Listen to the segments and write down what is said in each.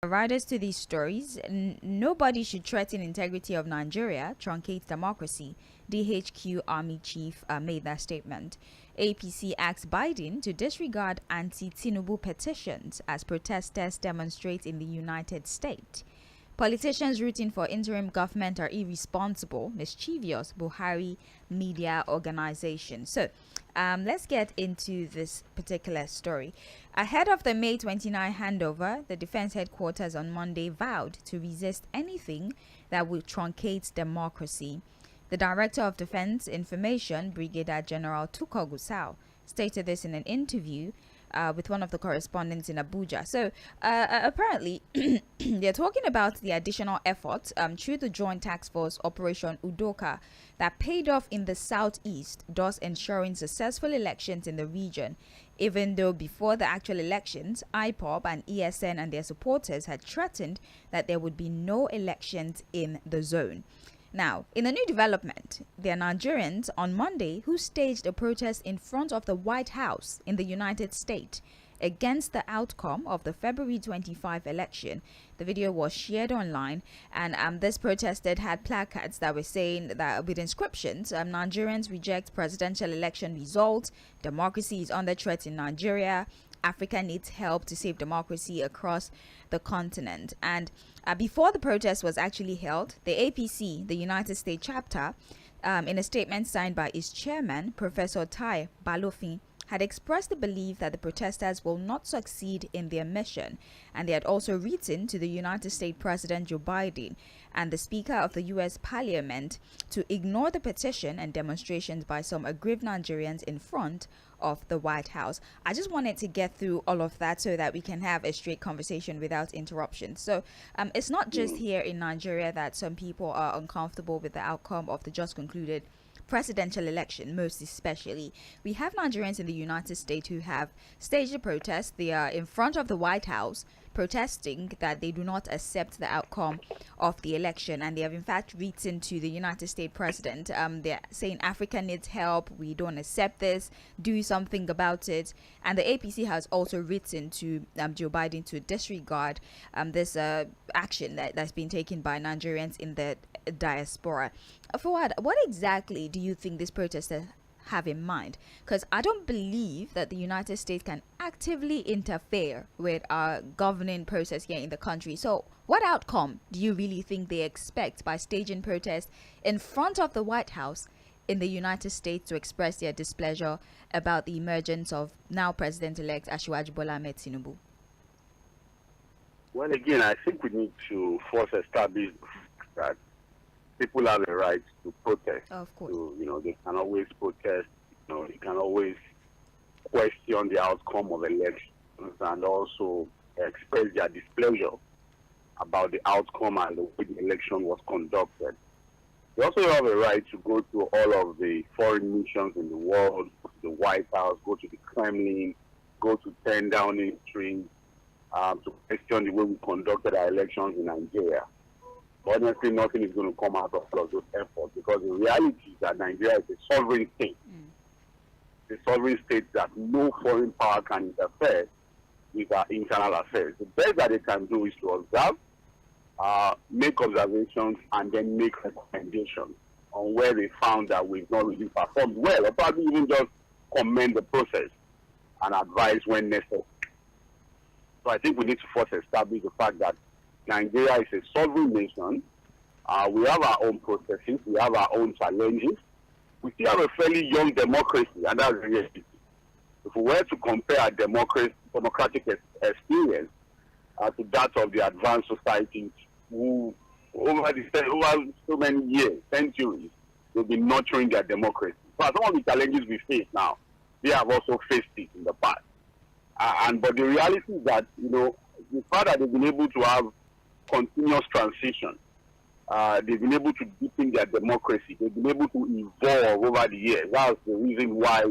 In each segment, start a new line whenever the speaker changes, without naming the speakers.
Riders to these stories, nobody should threaten integrity of Nigeria, truncate democracy. DHQ Army Chief made that statement. APC asks Biden to disregard anti-Tinubu petitions as protesters demonstrate in the United States. Politicians rooting for interim government are irresponsible, mischievous, Buhari media organization. So, let's get into this particular story. Ahead of the May 29 handover, the Defense Headquarters on Monday vowed to resist anything that would truncate democracy. The Director of Defense Information, Brigadier General Tukur Gusau, stated this in an interview with one of the correspondents in Abuja. So apparently, they're talking about the additional efforts through the Joint Task Force Operation Udoka that paid off in the southeast, thus ensuring successful elections in the region, even though before the actual elections, IPOB and ESN and their supporters had threatened that there would be no elections in the zone. Now, in a new development, there are Nigerians on Monday who staged a protest in front of the White House in the United States against the outcome of the February 25 election. The video was shared online, and this protesters had placards that were saying that with inscriptions, Nigerians reject presidential election results, democracy is under threat in Nigeria, Africa needs help to save democracy across the continent. And before the protest was actually held, the APC, the United States chapter, in a statement signed by its chairman, Professor Tai Balofin, had expressed the belief that the protesters will not succeed in their mission, and they had also written to the United States President Joe Biden and the Speaker of the U.S. Parliament to ignore the petition and demonstrations by some aggrieved Nigerians in front of the White House. I just wanted to get through all of that so that we can have a straight conversation without interruption. So it's not just here in Nigeria that some people are uncomfortable with the outcome of the just concluded presidential election. Most especially, we have Nigerians in the United States who have staged a protest. They are in front of the White House protesting that they do not accept the outcome of the election, and they have in fact written to the United States president. They're saying Africa needs help, we don't accept this, do something about it. And the APC has also written to Joe Biden to disregard this action that's been taken by Nigerians in the diaspora. Fuhad, what exactly do you think these protesters have in mind? Because I don't believe that the United States can actively interfere with our governing process here in the country. So what outcome do you really think they expect by staging protests in front of the White House in the United States to express their displeasure about the emergence of now President-elect Asiwaju Bola Ahmed Tinubu?
Well, again, I think we need to first establish that people have a right to protest.
Of course.
So, they can always protest. They can always question the outcome of elections and also express their displeasure about the outcome and the way the election was conducted. They also have a right to go to all of the foreign missions in the world, go to the White House, go to the Kremlin, go to 10 Downing Street, to question the way we conducted our elections in Nigeria. Honestly, nothing is going to come out of all of those efforts, because the reality is that Nigeria is a sovereign state. The sovereign state that no foreign power can interfere with our internal affairs. The best that they can do is to observe, make observations, and then make recommendations on where they found that we've not really performed well, or probably even just commend the process and advise when necessary. So I think we need to first establish the fact that Nigeria is a sovereign nation. We have our own processes. We have our own challenges. We still have a fairly young democracy, and that's the reality. If we were to compare our democratic experience to that of the advanced societies who, over so many years, centuries, they've been nurturing their democracy. So some of the challenges we face now, they have also faced it in the past. But the reality is that, the fact that they've been able to have continuous transition, they've been able to deepen their democracy, they've been able to evolve over the years. That's the reason why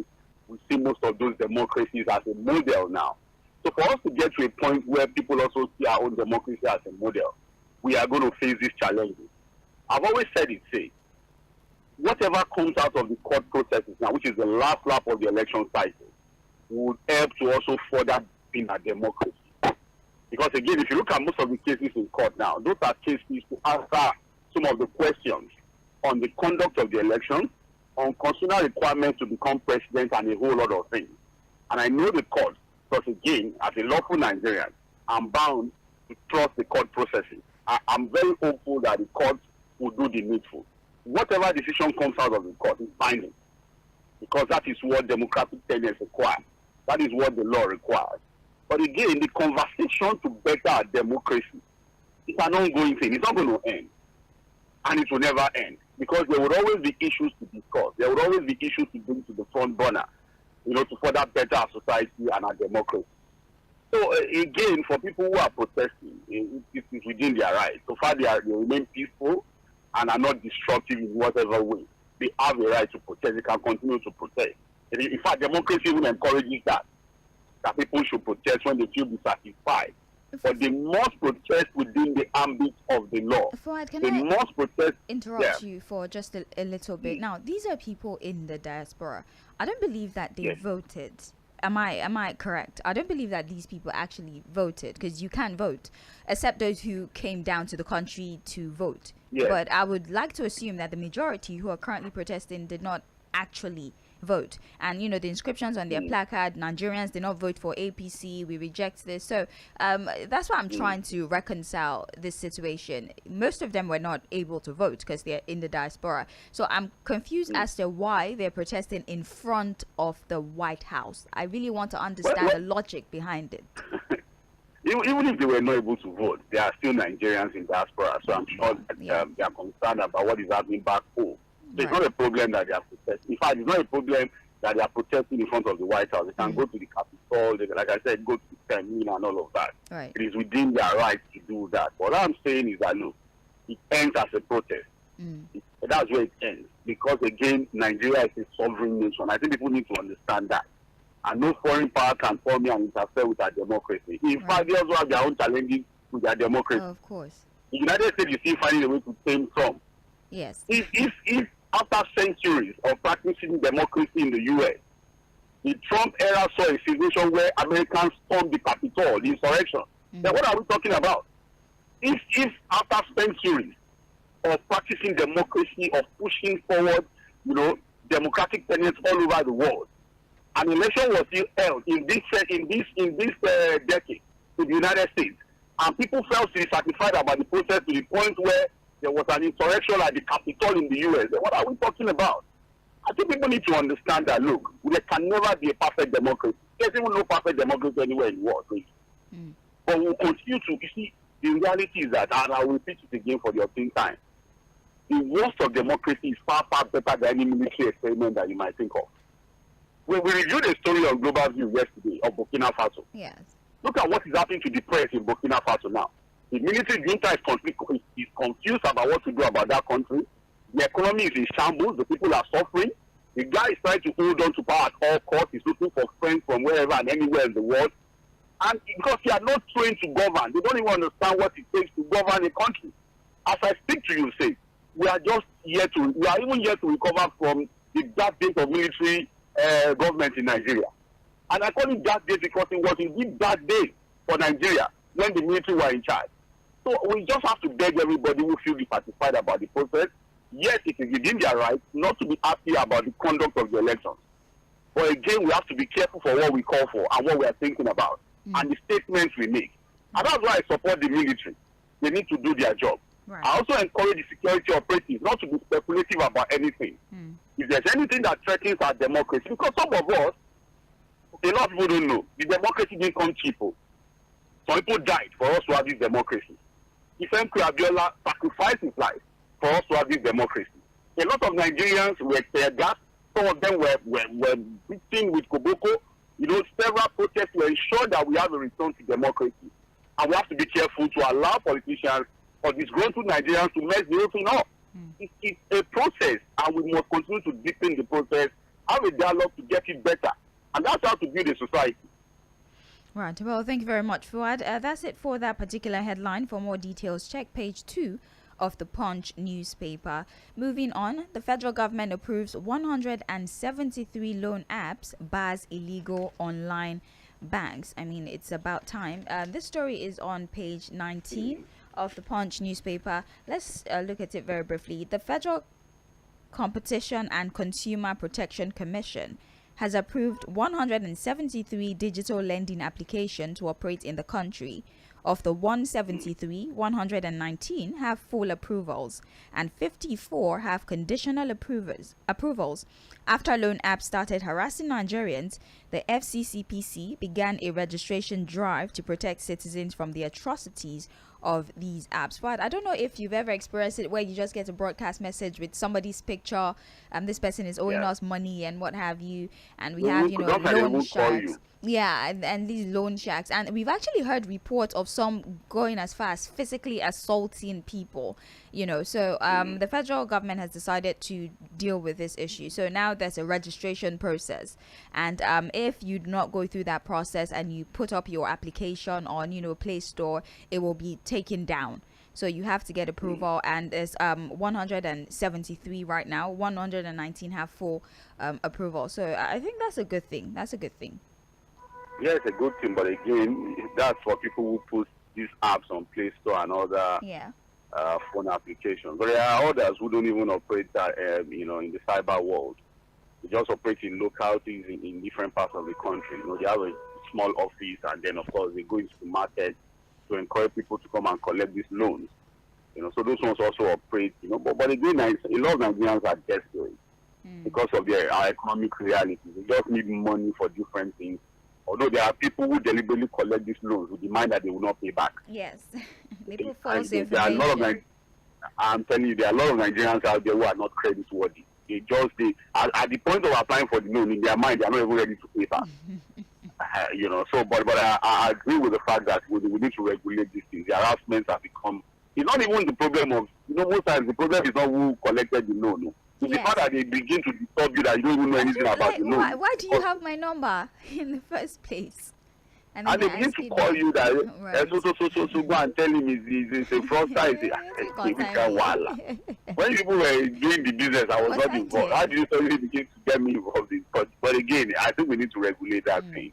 we see most of those democracies as a model now. So for us to get to a point where people also see our own democracy as a model, we are going to face these challenges. I've always said whatever comes out of the court processes now, which is the last lap of the election cycle, would help to also further deepen our democracy. Because again, if you look at most of the cases in court now, those are cases to answer some of the questions on the conduct of the election, on constitutional requirements to become president, and a whole lot of things. And I know the court, because again, as a lawful Nigerian, I'm bound to trust the court processes. I'm very hopeful that the court will do the needful. Whatever decision comes out of the court is binding, because that is what democratic tenets require. That is what the law requires. But again, the conversation to better our democracy is an ongoing thing. It's not going to end. And it will never end. Because there will always be issues to discuss. There will always be issues to bring to the front burner, to further better our society and our democracy. So again, for people who are protesting, it is within their rights. So far, they remain peaceful and are not destructive in whatever way. They have a right to protest. They can continue to protest. In fact, democracy even encourages that people should protest when they feel dissatisfied. But they must protest within the ambit of the law.
Fuhad,
they must protest.
Interrupt you for just a little bit. Now, these are people in the diaspora. I don't believe that they voted. Am I correct? I don't believe that these people actually voted, because you can't vote except those who came down to the country to vote. But I would like to assume that the majority who are currently protesting did not actually vote. And the inscriptions on their placard, Nigerians did not vote for APC, we reject this. So that's why I'm trying to reconcile this situation. Most of them were not able to vote because they're in the diaspora. So I'm confused as to why they're protesting in front of the White House. I really want to understand the logic behind it.
Even if they were not able to vote, there are still Nigerians in diaspora, so I'm sure that they are concerned about what is happening back home. So it's not a problem that they are protesting. In fact, it's not a problem that they are protesting in front of the White House. They can go to the Capitol, like I said, go to the Kremlin and all of that.
Right.
It is within their right to do that. What I'm saying is that, look, it ends as a protest. That's where it ends. Because, again, Nigeria is a sovereign nation. I think people need to understand that. And no foreign power can come here and interfere with our democracy. In fact, they also have their own challenges with their democracy.
Of course.
The United States is still finding a way to tame some.
Yes.
If after centuries of practicing democracy in the U.S., the Trump era saw a situation where Americans stormed the Capitol, the insurrection, then what are we talking about? If after centuries of practicing democracy, of pushing forward, democratic tenets all over the world, an election was still held in this decade in the United States, and people felt dissatisfied about the process to the point where there was an insurrection at the Capitol in the U.S. What are we talking about? I think people need to understand that, look, there can never be a perfect democracy. There's even no perfect democracy anywhere in the world. Really. But we'll continue to, the reality is that, and I will repeat it again for the 10th time, the worst of democracy is far, far better than any military experiment that you might think of. We reviewed a story on Global View yesterday of Burkina Faso.
Yes.
Look at what is happening to the press in Burkina Faso now. The military junta is confused about what to do about that country. The economy is in shambles. The people are suffering. The guy is trying to hold on to power at all costs. He's looking for friends from wherever and anywhere in the world. And because they are not trained to govern, they don't even understand what it takes to govern a country. As I speak to you, say, we are even yet to recover from the dark days of military government in Nigeria. And I call it dark days because it was indeed dark days for Nigeria when the military were in charge. So we just have to beg everybody who feels dissatisfied about the process. Yes, it is within their right not to be happy about the conduct of the elections. But again, we have to be careful for what we call for and what we are thinking about and the statements we make. And that's why I support the military. They need to do their job.
Right.
I also encourage the security operatives not to be speculative about anything. If there's anything that threatens our democracy, because some of us, a lot of people don't know, the democracy didn't come cheap. Some people died for us to have this democracy. Ifem Abiola sacrificed his life for us to have this democracy. A lot of Nigerians were tear gas. Some of them were beaten with koboko. Several protests to ensure that we have a return to democracy. And we have to be careful to allow politicians or disgruntled Nigerians to mess the whole thing up. It's a process, and we must continue to deepen the process, have a dialogue to get it better. And that's how to build a society.
Right. Well, thank you very much, Fuhad. That's it for that particular headline. For more details, check page 2 of the Punch newspaper. Moving on, the federal government approves 173 loan apps, bars illegal online banks. I mean, it's about time. This story is on page 19 of the Punch newspaper. Let's look at it very briefly. The Federal Competition and Consumer Protection Commission has approved 173 digital lending applications to operate in the country. Of the 173, 119 have full approvals and 54 have conditional approvals. After loan apps started harassing Nigerians, the FCCPC began a registration drive to protect citizens from the atrocities of these apps. But I don't know if you've ever experienced it where you just get a broadcast message with somebody's picture, this person is owing us money and what have you, and we have, loan sharks. Yeah, and these loan sharks. And we've actually heard reports of some going as far as physically assaulting people, So the federal government has decided to deal with this issue. So now there's a registration process. And if you do not go through that process and you put up your application on, Play Store, it will be taken down. So you have to get approval, and there's 173 right now. 119 have full approval. So I think that's a good thing.
Yeah, it's a good thing, but again, that's for people who put these apps on Play Store and other phone applications. But there are others who don't even operate that, in the cyber world. They just operate in localities in different parts of the country. They have a small office, and then, of course, they go into the market to encourage people to come and collect these loans. So those ones also operate, But again, a lot of Nigerians are desperate because of our economic realities. They just need money for different things. Although there are people who deliberately collect these loans with the mind that they will not pay back.
Yes. They put false information.
I'm telling you, there are a lot of Nigerians out there who are not credit worthy. At the point of applying for the loan, in their mind, they are not even ready to pay back. But I agree with the fact that we need to regulate these things. The harassments have become, it's not even the problem of, most times the problem is not who collected the loan. It's the fact that they begin to disturb you that you don't even know anything about the loan.
Why do you have my number in the first place?
And they begin to call you that, so go and tell him it's a fraudster. When people were doing the business, I was not involved. How do you suddenly begin to get me involved in it? But again, I think we need to regulate that thing.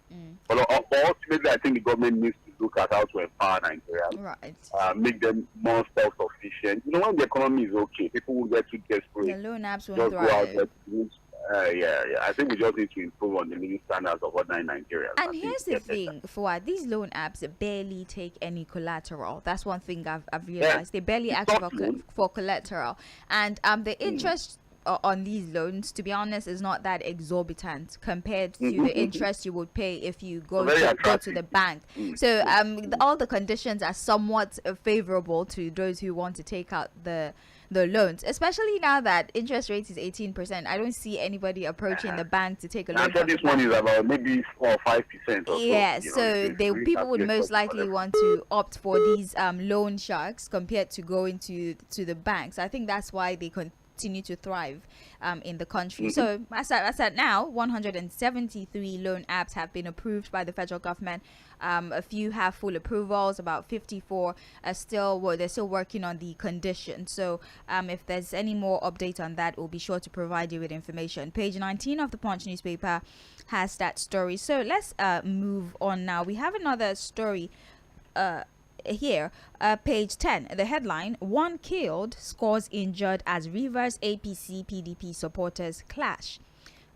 But ultimately, I think the government needs to look at how to empower Nigerians, make them more self-sufficient. When the economy is okay, people will get too desperate.
The loan apps will
just go out there to I think we just need to improve on the living standards of ordinary Nigerians.
And here's the thing, Fuhad, these loan apps barely take any collateral. That's one thing I've realized. They barely ask for collateral. And the interest on these loans, to be honest, is not that exorbitant compared to the interest you would pay if you go to the bank. So all the conditions are somewhat favorable to those who want to take out the loans, especially now that interest rate is 18%. I don't see anybody approaching the bank to take a loan.
I'm sure this one is about maybe 4 or 5%.
Yeah, so people would most likely want to opt for these loan sharks compared to going to the banks. I think that's why they continue to thrive in the country. So as at now, 173 loan apps have been approved by the federal government. A few have full approvals. About 54 are they're still working on the conditions. So if there's any more update on that, we'll be sure to provide you with information. Page 19 of the Punch newspaper has that story. So let's move on now. We have another story here, page 10. The headline: 1 killed, scores injured as Rivers APC PDP supporters clash.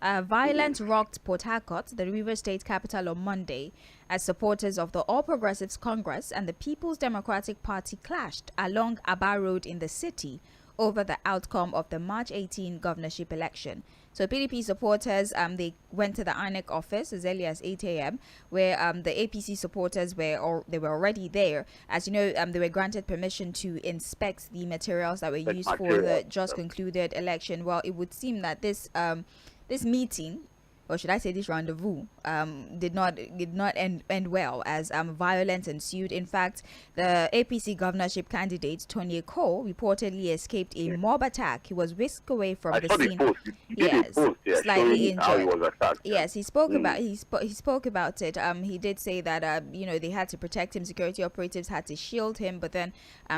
Violence rocked Port Harcourt, the Rivers State capital, on Monday as supporters of the All Progressives Congress and the People's Democratic Party clashed along Aba Road in the city over the outcome of the March 18 governorship election. So PDP supporters, they went to the INEC office as early as 8 a.m. where the APC supporters were already there. As you know, they were granted permission to inspect the materials that were used for the just concluded election. Well, it would seem that this meeting, or should I say this rendezvous, did not end well, as violence ensued. In fact, the APC governorship candidate Tony Eko reportedly escaped a mob attack. He was whisked away from the scene. Slightly injured. Yes, he spoke about it. He did say that they had to protect him. Security operatives had to shield him, but then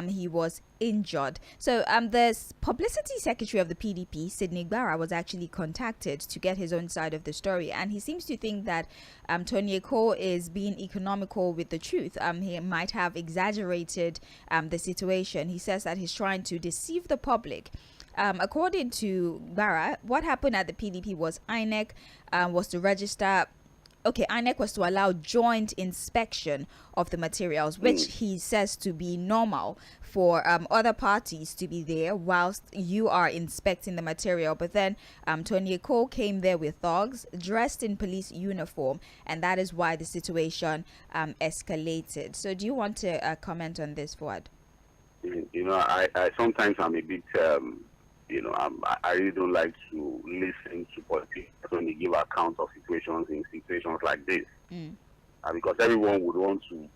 he was injured. So the publicity secretary of the PDP, Sidney Gbara, was actually contacted to get his own side of the story, and he seems to think that Tony Eko is being economical with the truth. He might have exaggerated the situation. He says that he's trying to deceive the public. According to Barra, what happened at the PDP was INEC was to register. Okay, INEC was to allow joint inspection of the materials, which he says to be normal for other parties to be there whilst you are inspecting the material. But then Tony Eko came there with thugs dressed in police uniform, and that is why the situation escalated. So do you want to comment on this, Fuhad?
I sometimes I'm a bit I really don't like to listen to politicians when they give accounts of situations like this, because everyone would want to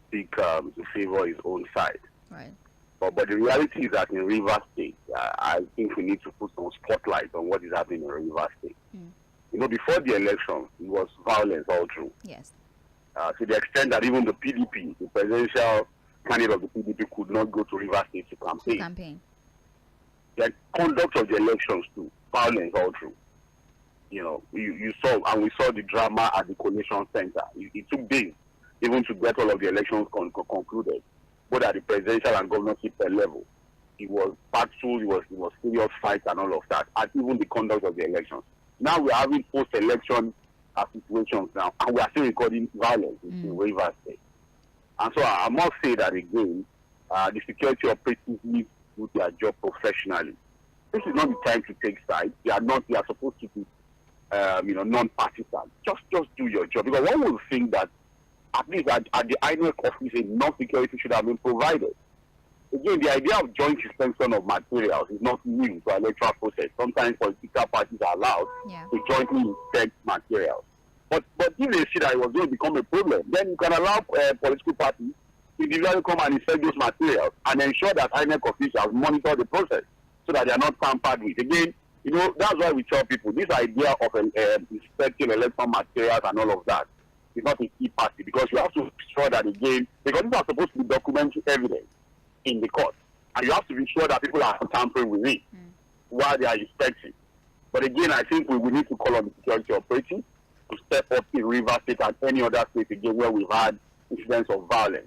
speak to favor his own side.
Right.
But the reality is that in Rivers State, I think we need to put some spotlight on what is happening in Rivers State. Before the election, it was violence all through.
Yes.
To the extent that even the PDP, the presidential candidate of the PDP, could not go to Rivers State to campaign. The conduct of the elections too, violence all through. We saw the drama at the collation center. It took days even to get all of the elections concluded, both at the presidential and governorship level. It was battle, it was serious fights and all of that, and even the conduct of the elections. Now we're having post-election situations now, and we are still recording violence in Rivers State. And so I must say that again, the security operatives need to do their job professionally. This is not the time to take sides. They are supposed to be non-partisan. Just do your job. Because one would think that at least at the INEC office, enough security should have been provided. Again, the idea of joint inspection of materials is not new to electoral process. Sometimes political parties are allowed to jointly inspect materials. But if they see that it was going to become a problem, then you can allow political parties to individually come and inspect those materials and ensure that INEC officials monitor the process so that they are not tampered with. Again, that's why we tell people this idea of inspecting electoral materials and all of that is not a key party, because you have to ensure that, again, because these are supposed to be documentary evidence in the court, and you have to be sure that people are not tampering with it while they are inspecting. But again, I think we need to call on the security operatives to step up in Rivers State and any other state again where we've had incidents of violence.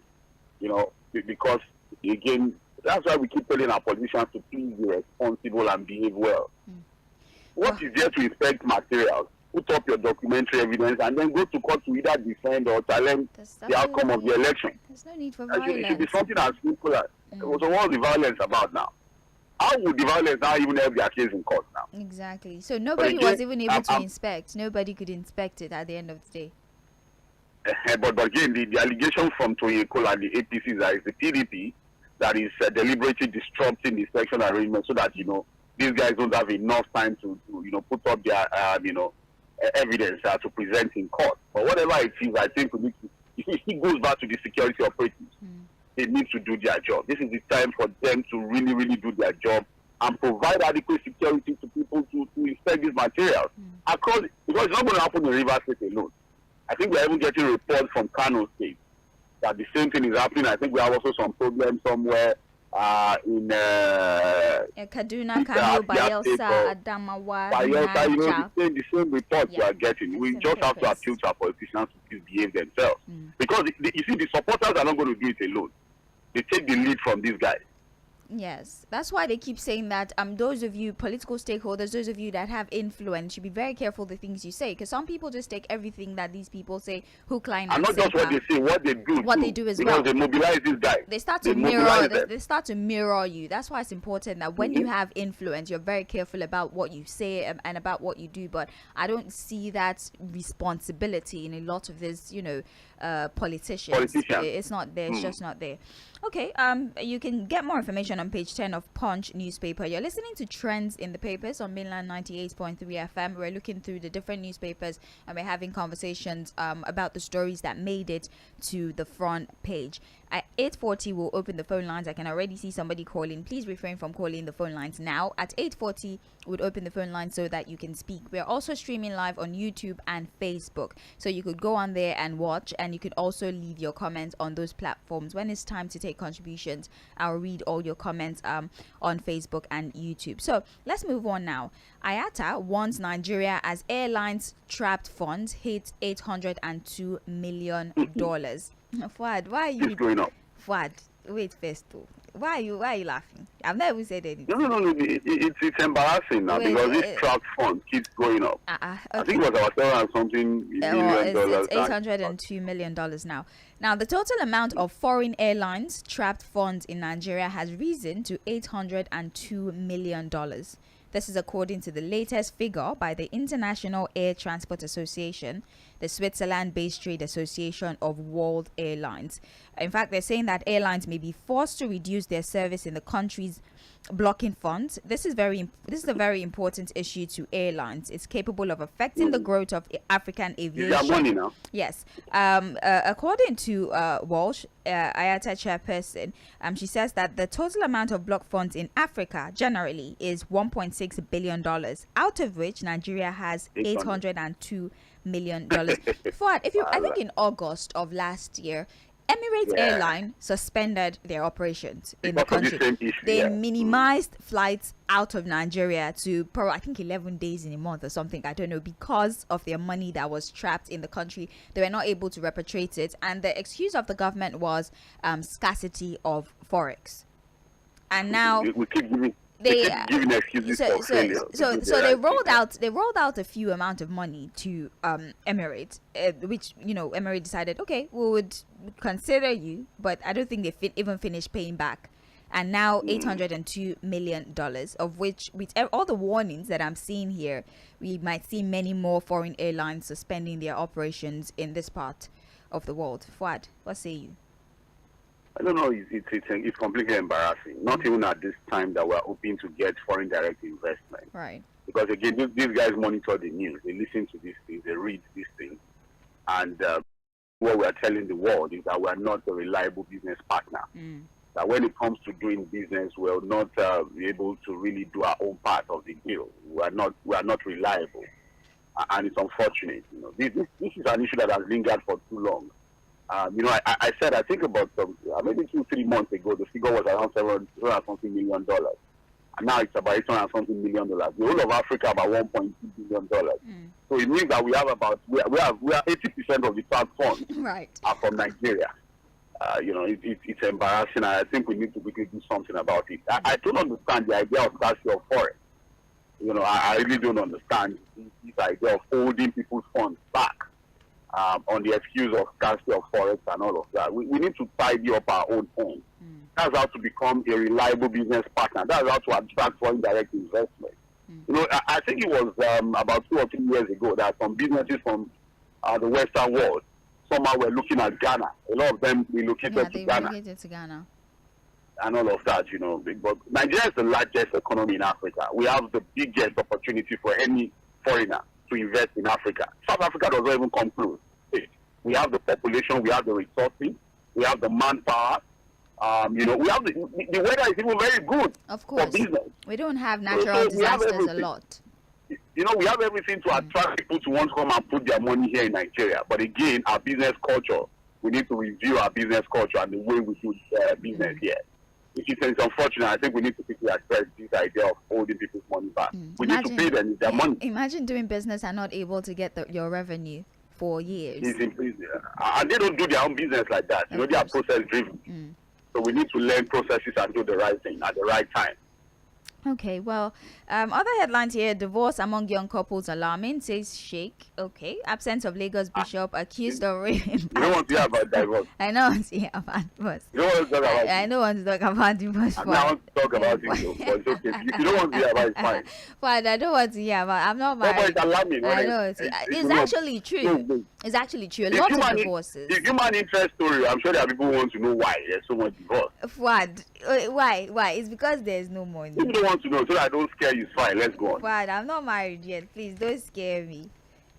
Because again, that's why we keep telling our politicians to please be responsible and behave well. What is there to inspect materials? Put up your documentary evidence and then go to court to either defend or challenge the outcome of the election.
There's no need for violence.
It should be something as simple as so what is the violence about now? How would the violence now even help their case in court now?
Exactly. So nobody was even able to inspect. Nobody could inspect it at the end of the day.
But again, the allegation from Tony Eko and the APC is that it's the PDP that is deliberately disrupting the election arrangement so that these guys don't have enough time to put up their evidence to present in court. But whatever it is, I think it goes back to the security operatives. They need to do their job. This is the time for them to really, really do their job and provide adequate security to people to inspect these materials across, because it's not going to happen in Rivers State alone. I think we're even getting reports from Kano State that the same thing is happening. I think we have also some problems somewhere in
Kaduna, Kano, Bayelsa, Adamawa,
Bayelsa, the same reports we are getting. We just have to appeal to our politicians to behave themselves. Because you see, the supporters are not going to do it alone. They take the lead from these guys.
Yes, that's why they keep saying that those of you political stakeholders, those of you that have influence, should be very careful the things you say, because some people just take everything that these people say hook, line, and
not just what they say, what they do.
What they do as
because
well.
They mobilize these guys.
They start to mirror. They start to mirror you. That's why it's important that when you have influence, you're very careful about what you say and about what you do. But I don't see that responsibility in a lot of these, politicians. It's not there. It's just not there. Okay, you can get more information on page 10 of Punch newspaper. You're listening to Trends in the Papers on Mainland 98.3 FM. We're looking through the different newspapers and we're having conversations about the stories that made it to the front page. At 8:40, we'll open the phone lines. I can already see somebody calling. Please refrain from calling the phone lines now. At 8:40, we'll open the phone lines so that you can speak. We're also streaming live on YouTube and Facebook. So you could go on there and watch, and you could also leave your comments on those platforms. When it's time to take contributions, I'll read all your comments on Facebook and YouTube. So let's move on now. IATA warns Nigeria as airlines trapped funds hit $802 million. Fuad, why are you?
It's going up.
Fuad, wait first though. Why are you laughing? I've never even said anything.
No. It's embarrassing now because this trapped fund keeps going up.
Okay.
I think it was about $7 million.
It's $802 million now. Now, the total amount of foreign airlines trapped funds in Nigeria has risen to $802 million. This is according to the latest figure by the International Air Transport Association, the Switzerland-based trade association of world airlines. In fact, they're saying that airlines may be forced to reduce their service in the countries blocking funds. This is a very important issue to airlines. It's capable of affecting the growth of African aviation.
Is there money now?
Yes. According to Walsh, IATA chairperson, she says that the total amount of blocked funds in Africa generally is $1.6 billion, out of which Nigeria has $802 million. Fuad, I think in August of last year, Emirates Airline suspended their operations in the country. They minimized flights out of Nigeria to I think 11 days in a month or something. I don't know, because of their money that was trapped in the country. They were not able to repatriate it, and the excuse of the government was scarcity of forex. And now
we keep giving excuses for failure.
So they rolled out a few amount of money to Emirates, which Emirates decided, okay, we would consider you, but I don't think they even finished paying back. And now $802 million, of which, with all the warnings that I'm seeing here, we might see many more foreign airlines suspending their operations in this part of the world. Fuad, what say you?
I don't know. It's completely embarrassing. Not even at this time that we're hoping to get foreign direct investment.
Right.
Because again, these guys monitor the news. They listen to these things. They read these things. And what we're telling the world is that we're not a reliable business partner. That when it comes to doing business, we're not be able to really do our own part of the deal. We are not reliable, and it's unfortunate. This is an issue that has lingered for too long. I said, I think about maybe 2-3 months ago, the figure was around $700 something million, and now it's about $800 something million. The whole of Africa about $1.2 billion. So it means that we have 80% of the trapped funds are from Nigeria. It's embarrassing. I think we need to quickly do something about it. I don't understand the idea of scarcity of forex. I really don't understand this idea of holding people's funds back on the excuse of scarcity of forex and all of that. We need to tidy up our own homes. That's how to become a reliable business partner. That's how to attract foreign direct investment. I think it was about 2 or 3 years ago that some businesses from the Western world somehow were looking at Ghana. A lot of them relocated to Ghana. And all of that, But Nigeria is the largest economy in Africa. We have the biggest opportunity for any foreigner to invest in Africa. South Africa does not even come close. We have the population, we have the resources, we have the manpower. We have the weather is even very good.
Of course.
For business.
We don't have natural disasters a lot.
We have everything to attract people to want to come and put their money here in Nigeria. But again, our business culture, we need to review our business culture and the way we do business here. It's unfortunate. I think we need to quickly address this idea of holding people's money back. We need to pay them their money.
Imagine doing business and not able to get your revenue for years.
And they don't do their own business like that. They are process driven. So we need to learn processes and do the right thing at the right time.
Okay, well, other headlines here: divorce among young couples alarming, says Sheikh. Okay, absence of Lagos bishop accused of rape.
You don't want to hear about divorce.
I know want to hear about divorce.
You don't want to talk about
I don't want to talk about divorce.
I want to talk about it, but it's okay. If you don't want to hear about it, it's fine.
But I don't want to hear about. I'm not married.
No, but it's alarming.
I know it's actually true.
No.
It's actually true. A lot of divorces.
It's human interest story. I'm sure there are people who want to know why there's so much divorce.
Fuad, why? It's because there's no money.
If you don't want to know, so that I don't scare you, it's fine. Let's go on.
Fuad, I'm not married yet. Please don't scare me.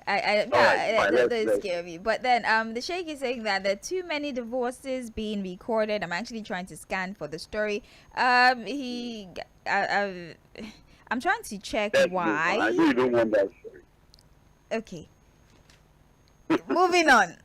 All right, fine.
That
Let's
scare me. But then, the sheikh is saying that there are too many divorces being recorded. I'm actually trying to scan for the story. I'm trying to check
move on. I
why.
know you don't want that story.
Okay, moving on.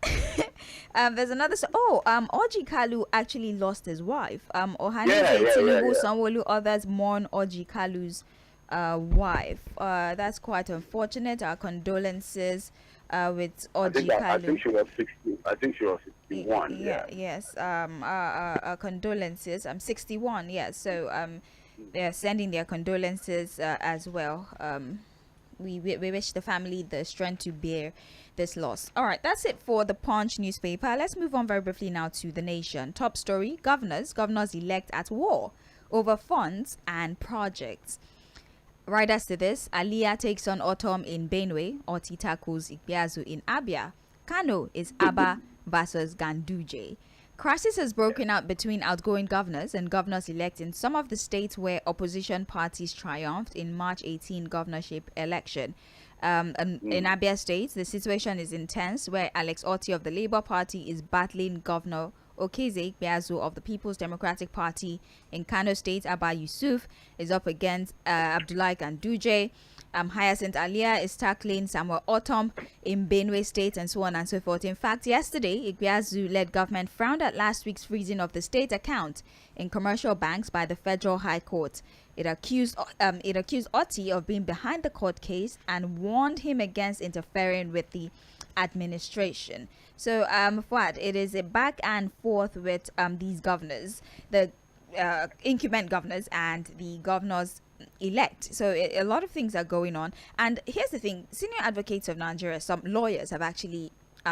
There's another. Orji Kalu actually lost his wife. Ohanaeze Tinubu, Sanwo-Olu, others mourn Orji Kalu's wife. That's quite unfortunate. Our condolences with Orji Kalu.
I think she was 60. I think she was 61.
Yes. Condolences. I'm 61. Yeah. So they're sending their condolences as well. We wish the family the strength to bear this loss. All right, that's it for the Punch newspaper. Let's move on very briefly now to The Nation. Top story: governors elect at war over funds and projects. Right after this, Aliyah takes on Autumn in Benue. Oti tackles Ikpeazu in Abia. Kano is Abba versus Ganduje. Crisis has broken out between outgoing governors and governors-elect in some of the states where opposition parties triumphed in March 18 governorship election. In Abia State, the situation is intense, where Alex Otti of the Labour Party is battling Governor Okeze Ikpeazu of the People's Democratic Party. In Kano State, Abba Yusuf is up against Abdullahi Ganduje. Hyacinth Aliyah is tackling Samuel Autumn in Benue State, and so on and so forth. In fact, yesterday, Ikpeazu-led government frowned at last week's freezing of the state account in commercial banks by the Federal High Court. It accused Otti of being behind the court case and warned him against interfering with the administration. So, Fuhad, it is a back and forth with these governors, the incumbent governors and the governors elect. So a lot of things are going on. And here's the thing: senior advocates of Nigeria, some lawyers have actually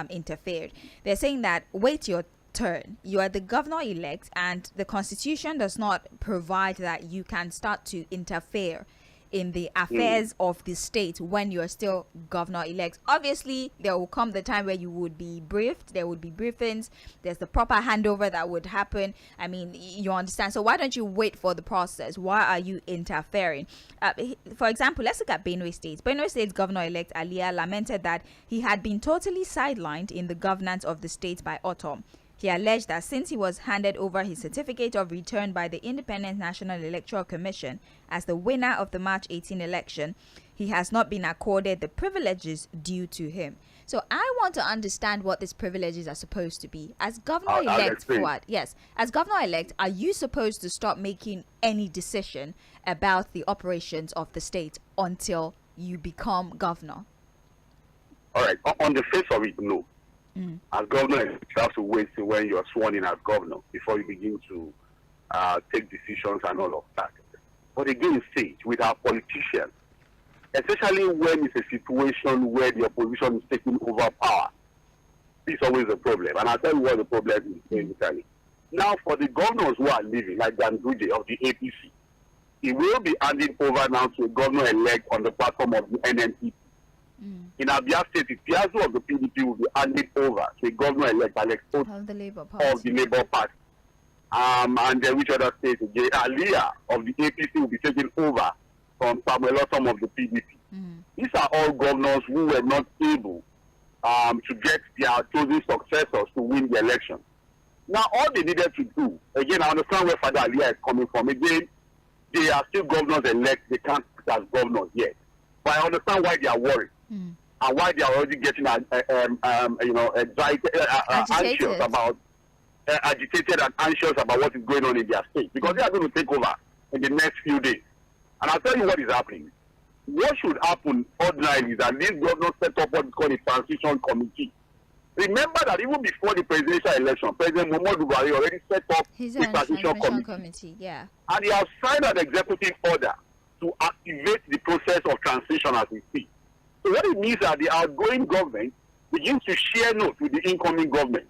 interfered. They're saying that wait your turn. You are the governor elect, and the constitution does not provide that you can start to interfere in the affairs of the state when you're still governor elect. Obviously, there will come the time where you would be briefed. There would be briefings. There's the proper handover that would happen. I mean, you understand. So why don't you wait for the process? Why are you interfering? For example, let's look at Benue State. Benue State's governor-elect Aliyah lamented that he had been totally sidelined in the governance of the state by Autumn. He alleged that since he was handed over his certificate of return by the Independent National Electoral Commission as the winner of the March 18 election, he has not been accorded the privileges due to him. So I want to understand what these privileges are supposed to be. As governor-elect, Fuhad, yes, as governor-elect, are you supposed to stop making any decision about the operations of the state until you become governor?
All right, on the face of it, no. As governor, you have to wait till when you are sworn in as governor before you begin to take decisions and all of that. But again, with our politicians, especially when it's a situation where the opposition is taking over power, it's always a problem. And I'll tell you what the problem is basically. Now, for the governors who are leaving, like Ganduje of the APC, he will be handing over now to a governor-elect on the platform of the NNPP. In Abia State, the Piazza of the PDP will be handed over to a governor-elect Alex Otti
of the Labour
Party. And then which other states again? Aliyah of the APC will be taken over from Samuel Autumn of the PDP. These are all governors who were not able to get their chosen successors to win the election. Now, all they needed to do, again, I understand where Father Aliyah is coming from. Again, they are still governors-elect. They can't sit as governors yet. But I understand why they are worried. And why they are already getting anxious about agitated and anxious about what is going on in their state, because they are going to take over in the next few days. And I'll tell you what is happening. What should happen ordinarily is that these governors set up what is called a transition committee. Remember that even before the presidential election, President Muhammadu Buhari already set up the transition committee.
Yeah.
And he has signed an executive order to activate the process of transition as we speak. So what it means is that the outgoing government begins to share notes with the incoming government.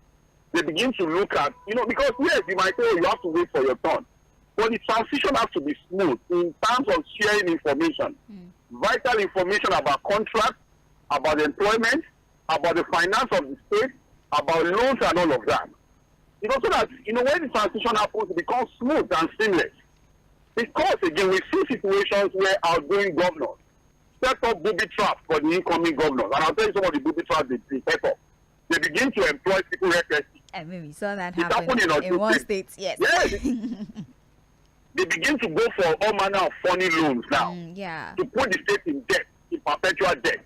They begin to look at, because yes, you might say, you have to wait for your turn. But the transition has to be smooth in terms of sharing information. Vital information about contracts, about employment, about the finance of the state, about loans and all of that. So that, when the transition happens, it becomes smooth and seamless. Because, again, we see situations where outgoing governors set up booby traps for the incoming governors. And I'll tell you some of the booby traps they set up. They begin to employ people recklessly.
I mean, we saw that
It
happen
happened
in one state, yes.
Yes. They begin to go for all manner of funny loans now to put the state in debt, in perpetual debt.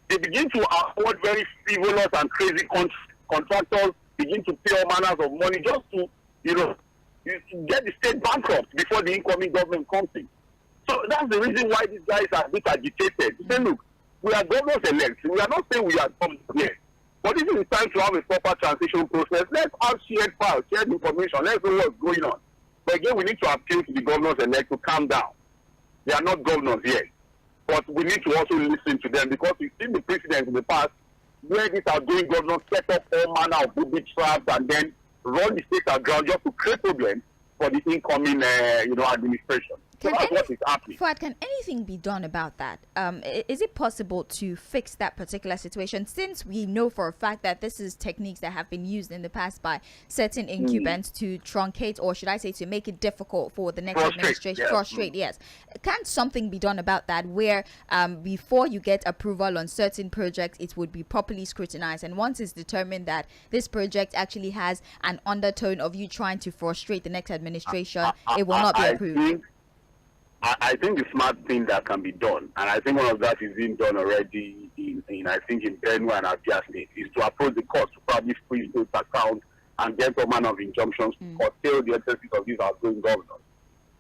They begin to afford very frivolous and crazy contractors, begin to pay all manners of money just to, get the state bankrupt before the incoming government comes in. So that's the reason why these guys are a bit agitated. They say, look, we are governors elect. We are not saying we are governors yet. But if it is time to have a proper transition process, let's have shared files, shared information. Let's know what's going on. But again, we need to appeal to the governors elect to calm down. They are not governors yet. But we need to also listen to them because we've seen the precedents in the past where these outgoing governors set up all manner of booby traps and then run the state aground just to create problems for the incoming, administration. So that's what is happening.
Fuhad, can anything be done about that? Is it possible to fix that particular situation, since we know for a fact that this is techniques that have been used in the past by certain incumbents to truncate, or should I say to make it difficult for the next administration?
Yes.
Frustrate, yes. Can something be done about that where before you get approval on certain projects, it would be properly scrutinized, and once it's determined that this project actually has an undertone of you trying to frustrate the next administration, it will not be approved?
I think the smart thing that can be done, and I think one of that is being done already in Benue and Abia State, is to approach the court to probably freeze those accounts and get all manner of injunctions to curtail the exercise of these outgoing governors.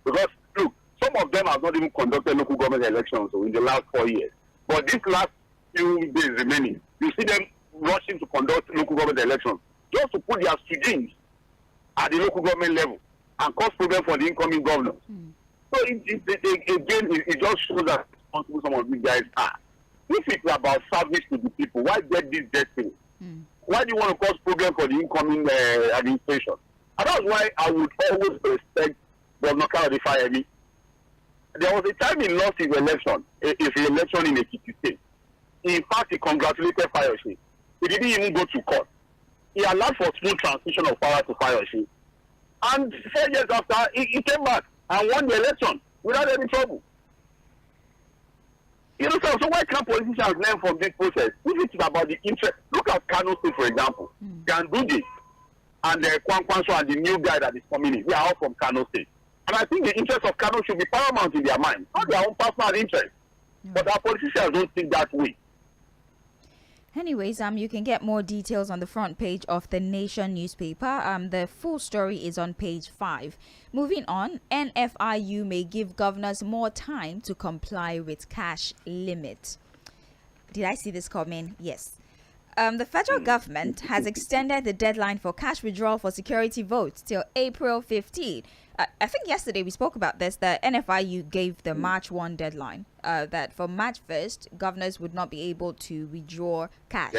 Because, look, some of them have not even conducted local government elections in the last 4 years. But these last few days remaining, you see them rushing to conduct local government elections just to put their students at the local government level and cause problems for the incoming governors. So it just shows how responsible some of these guys are. If it's about service to the people, why get this destiny? Why do you want to cause problem for the incoming administration? And that's why I would always respect Governor Kayode Fayemi. There was a time he lost his election, his re-election in Ekiti State. In fact, he congratulated Fayose. He didn't even go to court. He allowed for smooth transition of power to Fayose. And 4 years after, he came back and won the election without any trouble. So why can't politicians learn from this process? If it's about the interest, look at Kano State, for example. Ganduje and Kwankwanso and the new guy that is coming in, they are all from Kano State. And I think the interest of Kano should be paramount in their mind, not their own personal interest. But our politicians don't think that way.
Anyways, you can get more details on the front page of the Nation newspaper. The full story is on page 5. Moving on, NFIU may give governors more time to comply with cash limit. Did I see this coming? Yes. The federal government has extended the deadline for cash withdrawal for security votes till April 15. I think yesterday we spoke about this. The NFIU gave the March 1 deadline that for March 1st, governors would not be able to withdraw cash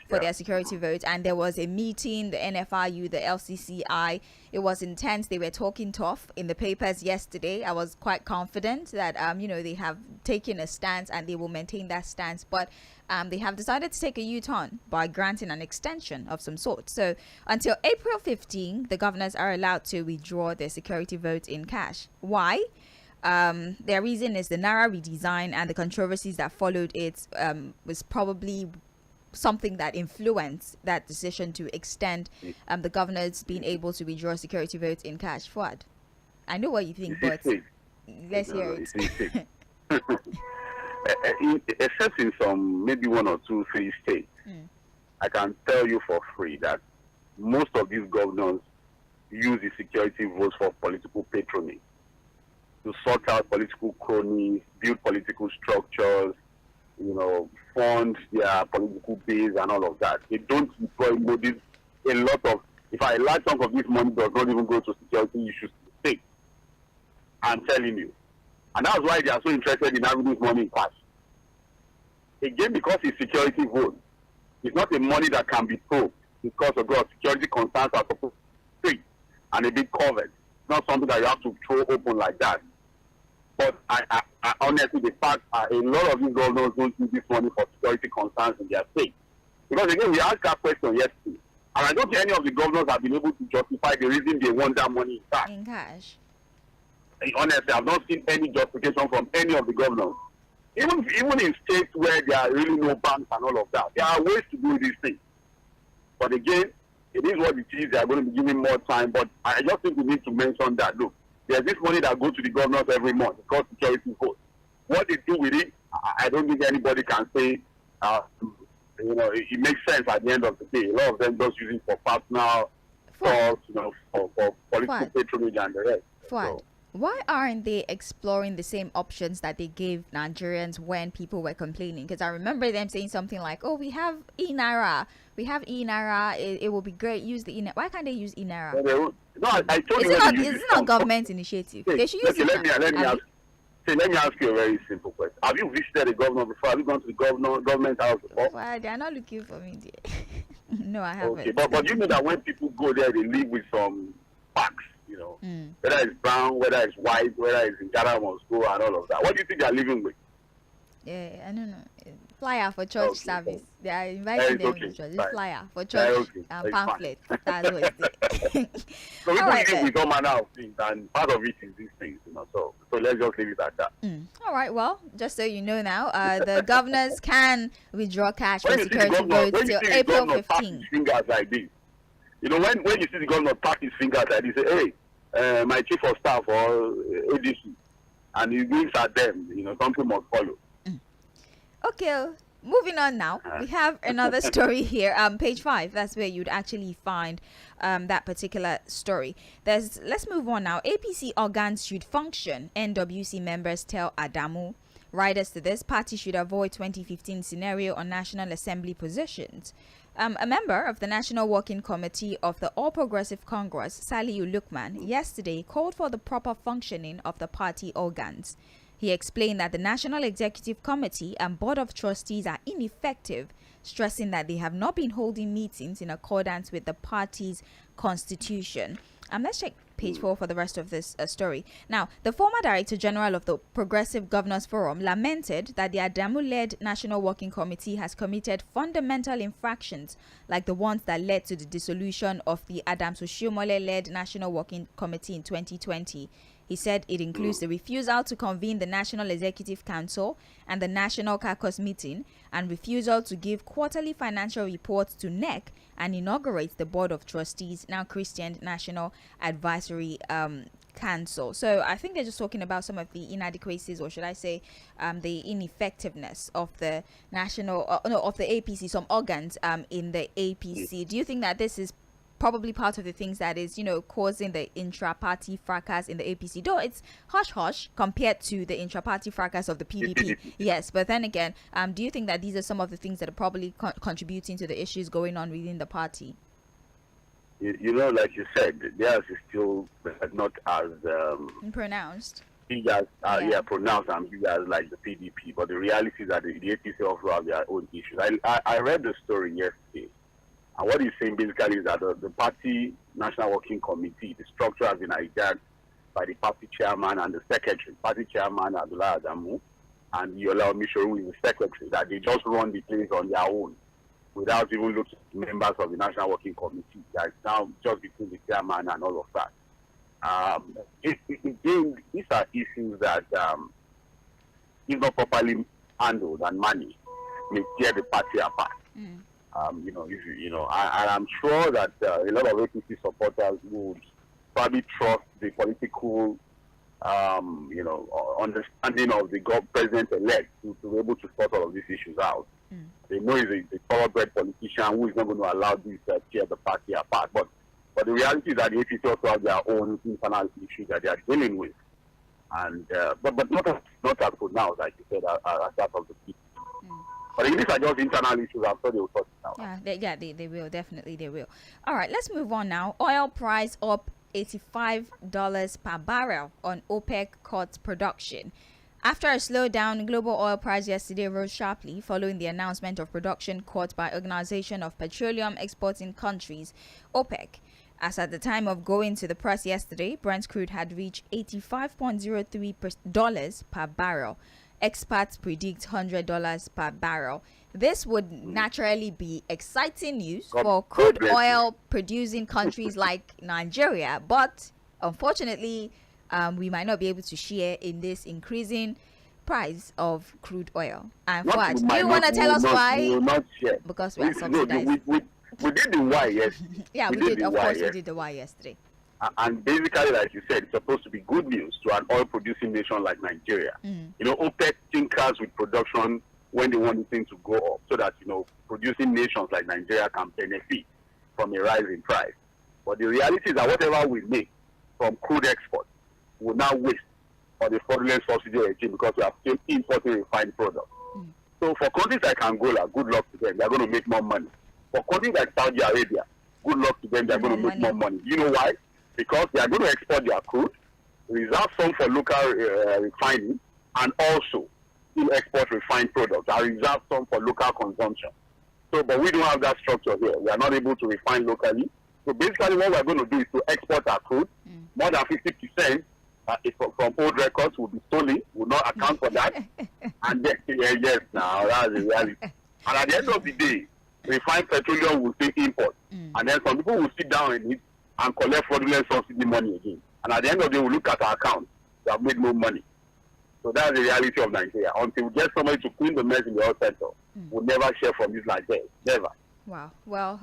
for their security votes. And there was a meeting, the NFIU, the LCCI. It was intense. They were talking tough in the papers yesterday. I was quite confident that, they have taken a stance and they will maintain that stance. But they have decided to take a U-turn by granting an extension of some sort. So until April 15, the governors are allowed to withdraw their security votes in cash. Why? Their reason is the Naira redesign and the controversies that followed it was probably something that influenced that decision to extend the governors being able to withdraw security votes in cash. Fuhad, I know what you think, but let's hear it.
Except in some, maybe 1 or 2, 3 states, I can tell you for free that most of these governors use the security votes for political patronage, to sort out political cronies, build political structures, fund their political base and all of that. They don't deploy money. A large chunk of this money does not even go to security issues to the state. I'm telling you. And that's why they are so interested in having this money in cash. Again, because it's security vote. It's not a money that can be probed because of the security concerns are supposed to be and a bit covered. It's not something that you have to throw open like that. But I honestly, the fact a lot of these governors don't use this money for security concerns in their state. Because again, we asked that question yesterday. And I don't think any of the governors have been able to justify the reason they want that money in cash. Honestly, I've not seen any justification from any of the governors Even in states where there are really no banks and all of that, there are ways to do these things. But again, it is what it is. They are going to be giving more time. But I just think we need to mention that, look, there's this money that goes to the governors every month. It's called security vote. What they do with it, I don't think anybody can say, it makes sense at the end of the day. A lot of them just use it for personal thoughts, for political patronage and the rest.
Fuad, why aren't they exploring the same options that they gave Nigerians when people were complaining? Because I remember them saying something like, "Oh, we have e-naira. We have e-naira. It will be great. Use the e-naira." Why can't they use e-naira?
I told you.
Is it not government initiative? They should use it.
Let me ask you a very simple question. Have you visited the governor before? Have you gone to the government house before?
Well, they are not looking for me there. No, I haven't.
Okay, but you know that when people go there, they leave with some packs, whether it's brown, whether it's white, whether it's in Ghana must go and all of that. What do you think they're living with?
Yeah, I don't know. Flyer for church service. They are inviting them to church. It's flyer for church pamphlet. That's what it is.
So we don't live with all manner of things, and part of it is these things, So let's just leave it at that.
All right. Well, just so you know now, the governors can withdraw cash for
When
security votes till April 15th.
Fingers like this, when you see the governor tap his fingers like this, say, "Hey, my chief of staff or ADC," and he winks at them, something must follow.
Okay, moving on now. We have another story here. Page 5. That's where you'd actually find that particular story. Let's move on now. APC organs should function. NWC members tell Adamu. Riders to this party should avoid 2015 scenario on National Assembly positions. A member of the National Working Committee of the All Progressive Congress, Saliu Lukman, yesterday called for the proper functioning of the party organs. He explained that the National Executive Committee and Board of Trustees are ineffective, stressing that they have not been holding meetings in accordance with the party's constitution. Let's check page 4 for the rest of this story. Now, the former Director General of the Progressive Governors Forum lamented that the Adamu-led National Working Committee has committed fundamental infractions like the ones that led to the dissolution of the Adams Oshiomhole-led National Working Committee in 2020. He said it includes the refusal to convene the National Executive Council and the National Caucus meeting, and refusal to give quarterly financial reports to NEC and inaugurate the Board of Trustees, now Christian National Advisory Council. So I think they're just talking about some of the inadequacies, or should I say, the ineffectiveness of the of the APC, some organs in the APC. Do you think that this is probably part of the things that is, causing the intra-party fracas in the APC, though it's hush-hush compared to the intra-party fracas of the PDP. Yes, but then again, do you think that these are some of the things that are probably contributing to the issues going on within the party?
Like you said, theirs is still not as
pronounced.
Big as pronounced and big as like the PDP, but the reality is that the APC also have their own issues. I read the story yesterday. And what he's saying basically is that the party National Working Committee, the structure has been hijacked by the party chairman and the secretary. Party chairman Abdullah Adamu and Yola Omishoru is the secretary, that they just run the place on their own without even looking at members of the National Working Committee. That's now just between the chairman and all of that. Again, these are issues that, if not properly handled and managed, may tear the party apart. And I'm sure that a lot of APC supporters would probably trust the political, understanding of the president-elect to be able to sort all of these issues out. They know he's a thoroughbred politician who is not going to allow this to tear the party apart. But the reality is that the APC also have their own internal issues that they are dealing with, and but not as pronounced, like you said, as that of the people. But if these are just internal issues, I'm sure they will sort it out.
They will. Definitely, they will. All right, let's move on now. Oil price up $85 per barrel on OPEC cuts production. After a slowdown, global oil price yesterday rose sharply following the announcement of production cuts by Organization of Petroleum Exporting Countries, OPEC. As at the time of going to the press yesterday, Brent crude had reached $85.03 per barrel. Experts predict $100 per barrel. This would naturally be exciting news for crude oil producing countries like Nigeria, but unfortunately, we might not be able to share in this increasing price of crude oil. And
Not
Fuad,
we
do
might
you
not,
want to
we
tell
will
us
not, we
why?
will not share.
Because we are
No,
subsidized.
we did the why, yes.
Yeah, we
did
did.
the
Of
why,
course, we
yes.
did the why yesterday.
And basically, like you said, it's supposed to be good news to an oil-producing nation like Nigeria. You know, OPEC tinkers with production when they want the thing to go up, so that, you know, producing nations like Nigeria can benefit from a rise in price. But the reality is that whatever we make from crude export will now waste on the fraudulent subsidy regime because we are still importing refined products. So for countries like Angola, good luck to them. They are going to make more money. For countries like Saudi Arabia, good luck to them. They are going to make more money. You know why? Because they are going to export their crude, reserve some for local refining, and also still export refined products and reserve some for local consumption. So, but we don't have that structure here. We are not able to refine locally. So basically what we are going to do is to export our crude. More than 50% from old records will be stolen, will not account for that. And then, yes, now that's the reality. And at the end of the day, refined petroleum will still import. And then some people will sit down in it and collect fraudulent subsidy money again. And at the end of the day, we'll look at our account. We have made no money. So that's the reality of Nigeria. Until we get somebody to clean the mess in the oil sector, we'll never share from this like that. Never.
Wow. Well,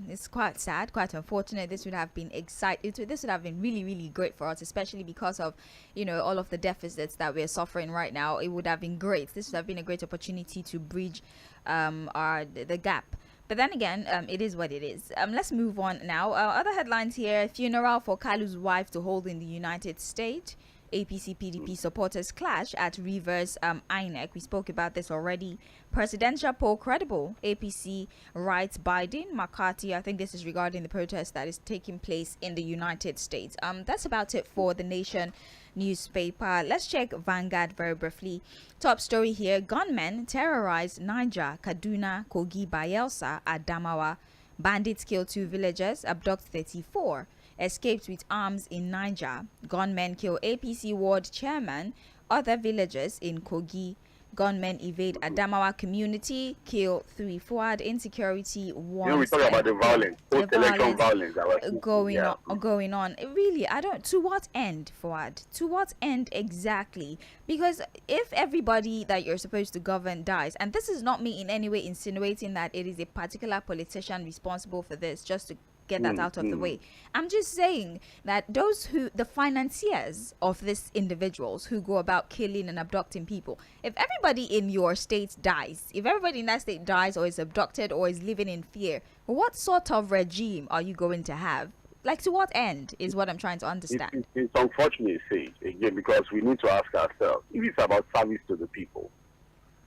it's quite sad, quite unfortunate. This would have been this would have been really, really great for us, especially because of, you know, all of the deficits that we're suffering right now. It would have been great. This would have been a great opportunity to bridge the gap. But then again, it is what it is. Let's move on now. Other headlines here: funeral for Kalu's wife to hold in the United States. APC PDP supporters clash at Rivers INEC. We spoke about this already. Presidential poll credible. APC writes Biden, McCarthy. I think this is regarding the protest that is taking place in the United States. That's about it for the Nation newspaper. Let's check Vanguard very briefly. Top story here: gunmen terrorize Niger, Kaduna, Kogi, Bayelsa, Adamawa. Bandits kill 2 villagers, abduct 34. Escaped with arms in Niger. Gunmen kill APC ward chairman. Other villagers in Kogi. Gunmen evade Adamawa community. Kill 3. Fuhad insecurity.
We talk about the violence, post-election violence
going on. Really, I don't. To what end, Fuhad? To what end exactly? Because if everybody that you're supposed to govern dies, and this is not me in any way insinuating that it is a particular politician responsible for this, just to get that out of the way. I'm just saying that the financiers of these individuals who go about killing and abducting people, if everybody in your state dies, if everybody in that state dies or is abducted or is living in fear, what sort of regime are you going to have? Like, to what end is what I'm trying to understand.
It's unfortunate, Sage, again, because we need to ask ourselves, if it's about service to the people,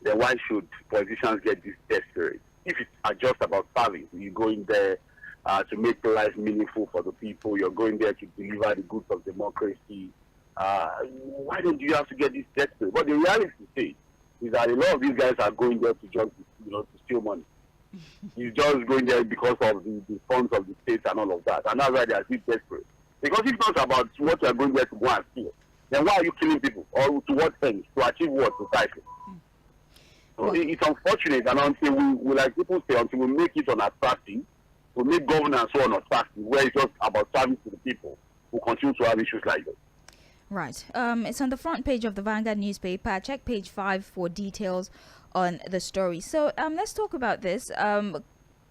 then why should politicians get this desperate? If it's just about service, you go in there to make life meaningful for the people, you're going there to deliver the goods of democracy. Why don't you have to get this desperate? But the reality is that a lot of these guys are going there to just, to steal money. He's just going there because of the funds of the state and all of that. And that's why they are still desperate. Because if it's not about what you are going there to go and steal, then why are you killing people? Or to what end? To achieve what precisely? So it's unfortunate, and until we, like people say, until we make it unattractive, we make governance so unattractive, where it's just about service to the people, we'll continue to have issues like this.
Right. It's on the front page of the Vanguard newspaper. Check page 5 for details on the story. So let's talk about this.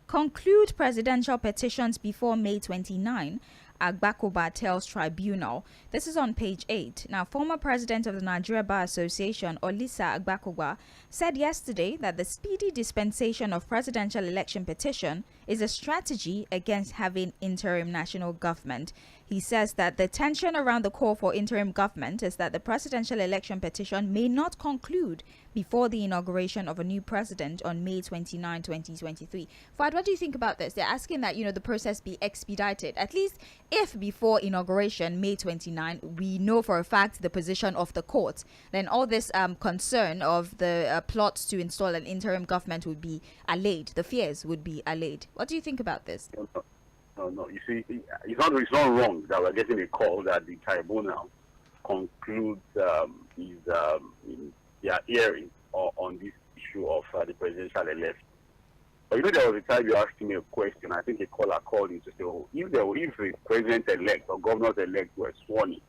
Conclude presidential petitions before May 29. Agbakoba tells tribunal. This is on page 8. Now, former president of the Nigeria Bar Association, Olisa Agbakoba, said yesterday that the speedy dispensation of presidential election petition is a strategy against having interim national government. He says that the tension around the call for interim government is that the presidential election petition may not conclude before the inauguration of a new president on May 29, 2023. Fuad, what do you think about this? They're asking that, the process be expedited. At least if before inauguration, May 29, we know for a fact the position of the court, then all this concern of the plots to install an interim government would be allayed. The fears would be allayed. What do you think about this?
No. You see, it's not wrong that we're getting a call that the tribunal concludes in their hearing on this issue of the presidential election. But there was a time you asked me a question. I think a caller called in to say, if the president-elect or governors-elect were sworn in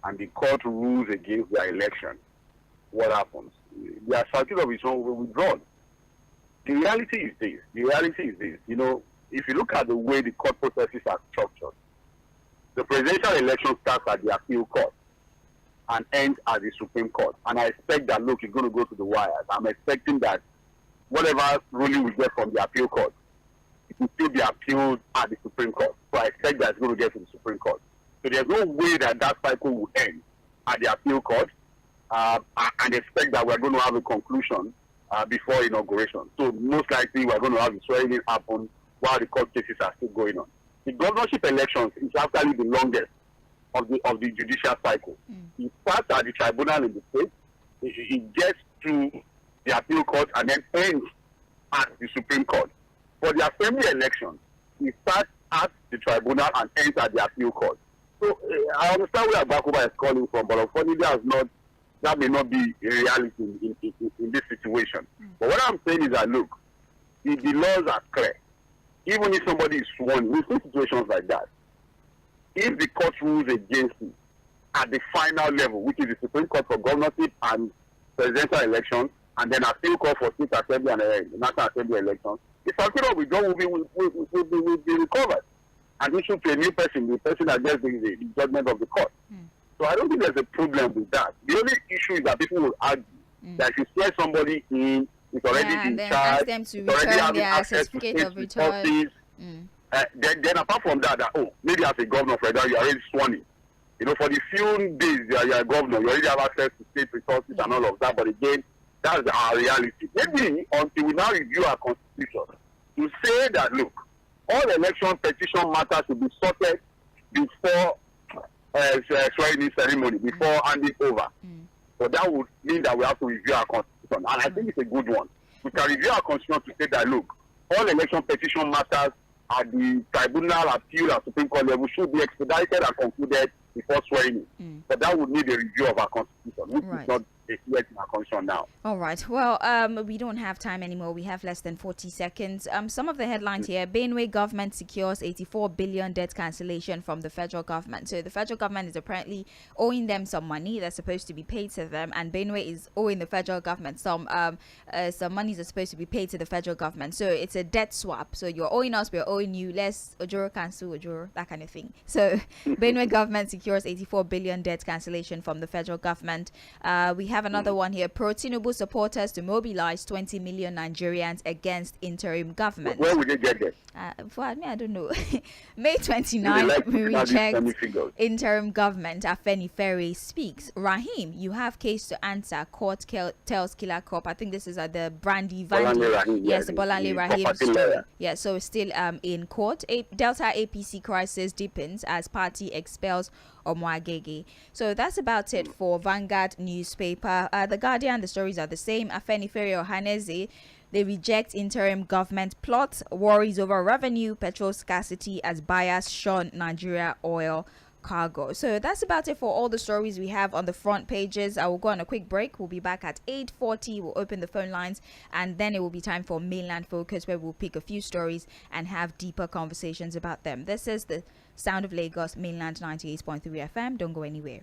and the court rules against their election, what happens. The circuit of its own will withdraw. The reality is this. If you look at the way the court processes are structured, the presidential election starts at the appeal court and ends at the Supreme Court. And I expect that, look, it's going to go to the wires. I'm expecting that whatever ruling we get from the appeal court, it will still be appealed at the Supreme Court. So I expect that it's going to get to the Supreme Court. So there's no way that cycle will end at the appeal court, and expect that we're going to have a conclusion before inauguration. So most likely we're going to have the swearing-in happen while the court cases are still going on. The governorship elections is actually the longest of the judicial cycle. It starts at the tribunal in the state, it gets to the appeal court, and then ends at the Supreme Court. For the assembly elections, it starts at the tribunal and ends at the appeal court. So I understand where Abakuba is calling from, but unfortunately that may not be a reality in this situation. But what I'm saying is that, look, the laws are clear. Even if somebody is sworn, we see situations like that. If the court rules against it at the final level, which is the Supreme Court for governorship and presidential elections, and then appeal court for state assembly and national assembly elections, the circuit of withdrawal will be recovered and issued to a new person, the person that gets the judgment of the court. So I don't think there's a problem with that. The only issue is that people will argue that if you swear somebody in, it's already in
then
charge,
ask them to
it's already
return
having
their
access to
certificate
state
of return.
resources. Then apart from that, maybe as a governor of Federal, you're already sworn in. For the few days you're a governor, you already have access to state resources and all of that. But again, that's our reality. Maybe until we now review our constitution to say that, look, all election petition matters will be sorted before swearing-in ceremony, before handing over. So that would mean that we have to review our constitution. And I think it's a good one. We can review our constitution to say that, look, all election petition matters at the tribunal, appeal, and Supreme Court level should be expedited and concluded before swearing in. But that would need a review of our constitution, which is not yet in our constitution now.
All right. Well, we don't have time anymore. We have less than 40 seconds. Some of the headlines here: Benue government secures 84 billion debt cancellation from the federal government. So the federal government is apparently owing them some money that's supposed to be paid to them, and Benue is owing the federal government some monies are supposed to be paid to the federal government. So it's a debt swap. So you're owing us, we're owing you. Let's ojoro cancel ojoro, that kind of thing. So Benue government secures 84 billion debt cancellation from the federal government. We have another one here: pro-Tinubu supporters to mobilize 20 million Nigerians against interim government.
Where would they get them?
Fuhad, I don't know. May 29th, we reject interim government. Afeni Ferry speaks. Rahim, you have case to answer. Court tells Killer Cop. I think this is at the Brandy Vandi. Yes, the Bolanle Rahim story. Yeah, so still in court. Delta APC crisis deepens as party expels Omoagege. So that's about it for Vanguard newspaper. The Guardian, the stories are the same. Afeni Ferry Ohaneze, they reject interim government plot, worries over revenue, petrol scarcity as buyers shun Nigeria oil cargo. So that's about it for all the stories we have on the front pages. I will go on a quick break. We'll be back at 8:40. We'll open the phone lines, and then it will be time for Mainland Focus, where we'll pick a few stories and have deeper conversations about them. This is the Sound of Lagos, Mainland 98.3 FM. Don't go anywhere.